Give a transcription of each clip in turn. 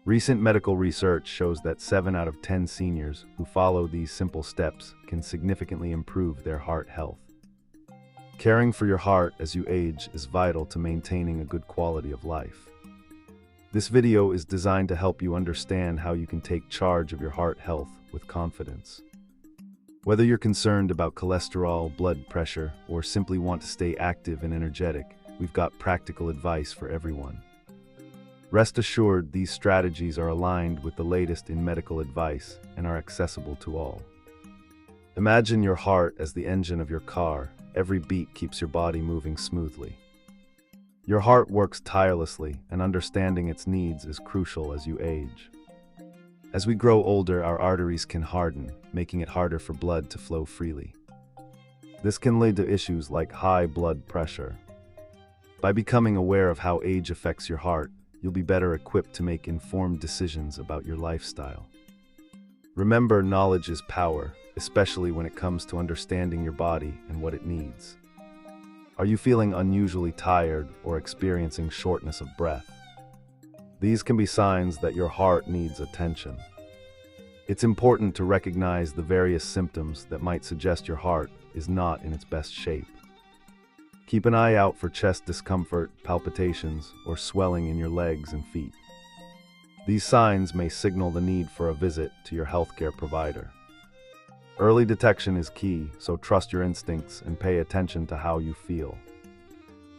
Recent medical research shows that 7 out of 10 seniors who follow these simple steps can significantly improve their heart health. Caring for your heart as you age is vital to maintaining a good quality of life. This video is designed to help you understand how you can take charge of your heart health with confidence. Whether you're concerned about cholesterol, blood pressure, or simply want to stay active and energetic, we've got practical advice for everyone. Rest assured, these strategies are aligned with the latest in medical advice and are accessible to all. Imagine your heart as the engine of your car. Every beat keeps your body moving smoothly. Your heart works tirelessly, and understanding its needs is crucial as you age. As we grow older, our arteries can harden, making it harder for blood to flow freely. This can lead to issues like high blood pressure. By becoming aware of how age affects your heart, you'll be better equipped to make informed decisions about your lifestyle. Remember, knowledge is power, especially when it comes to understanding your body and what it needs. Are you feeling unusually tired or experiencing shortness of breath? These can be signs that your heart needs attention. It's important to recognize the various symptoms that might suggest your heart is not in its best shape. Keep an eye out for chest discomfort, palpitations, or swelling in your legs and feet. These signs may signal the need for a visit to your healthcare provider. Early detection is key, so trust your instincts and pay attention to how you feel.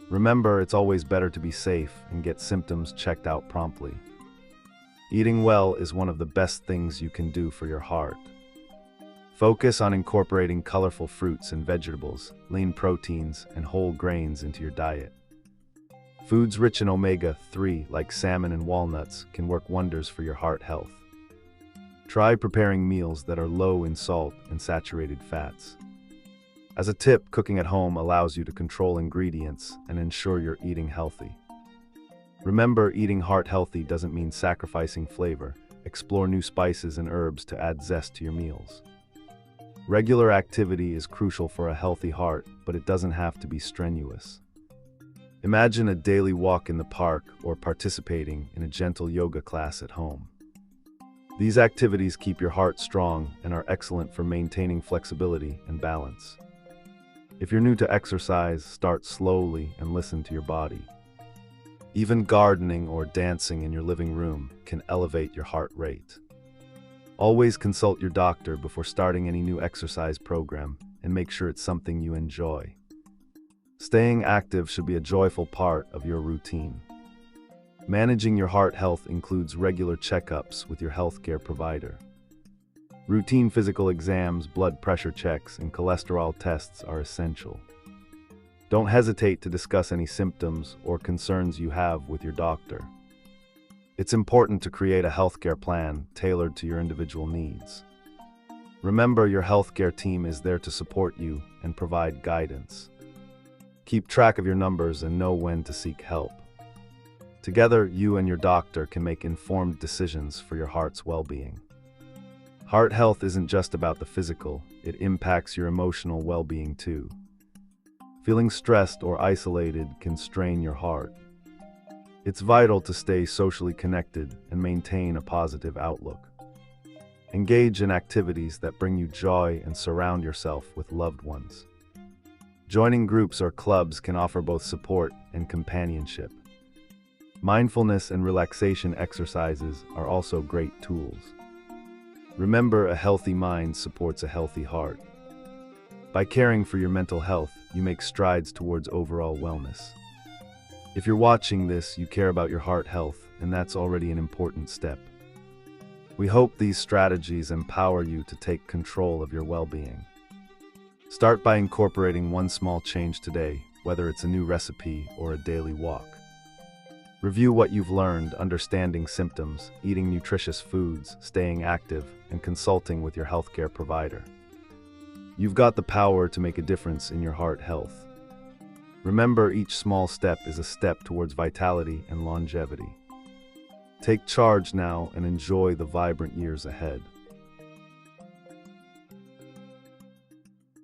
Remember, it's always better to be safe and get symptoms checked out promptly. Eating well is one of the best things you can do for your heart. Focus on incorporating colorful fruits and vegetables, lean proteins, and whole grains into your diet. Foods rich in omega-3, like salmon and walnuts, can work wonders for your heart health. Try preparing meals that are low in salt and saturated fats. As a tip, cooking at home allows you to control ingredients and ensure you're eating healthy. Remember, eating heart healthy doesn't mean sacrificing flavor. Explore new spices and herbs to add zest to your meals. Regular activity is crucial for a healthy heart, but it doesn't have to be strenuous. Imagine a daily walk in the park or participating in a gentle yoga class at home. These activities keep your heart strong and are excellent for maintaining flexibility and balance. If you're new to exercise, start slowly and listen to your body. Even gardening or dancing in your living room can elevate your heart rate. Always consult your doctor before starting any new exercise program and make sure it's something you enjoy. Staying active should be a joyful part of your routine. Managing your heart health includes regular checkups with your healthcare provider. Routine physical exams, blood pressure checks, and cholesterol tests are essential. Don't hesitate to discuss any symptoms or concerns you have with your doctor. It's important to create a healthcare plan tailored to your individual needs. Remember, your healthcare team is there to support you and provide guidance. Keep track of your numbers and know when to seek help. Together, you and your doctor can make informed decisions for your heart's well-being. Heart health isn't just about the physical, it impacts your emotional well-being too. Feeling stressed or isolated can strain your heart. It's vital to stay socially connected and maintain a positive outlook. Engage in activities that bring you joy and surround yourself with loved ones. Joining groups or clubs can offer both support and companionship. Mindfulness and relaxation exercises are also great tools. Remember, a healthy mind supports a healthy heart. By caring for your mental health, you make strides towards overall wellness. If you're watching this, you care about your heart health, and that's already an important step. We hope these strategies empower you to take control of your well-being. Start by incorporating one small change today, whether it's a new recipe or a daily walk. Review what you've learned, understanding symptoms, eating nutritious foods, staying active, and consulting with your healthcare provider. You've got the power to make a difference in your heart health. Remember, each small step is a step towards vitality and longevity. Take charge now and enjoy the vibrant years ahead.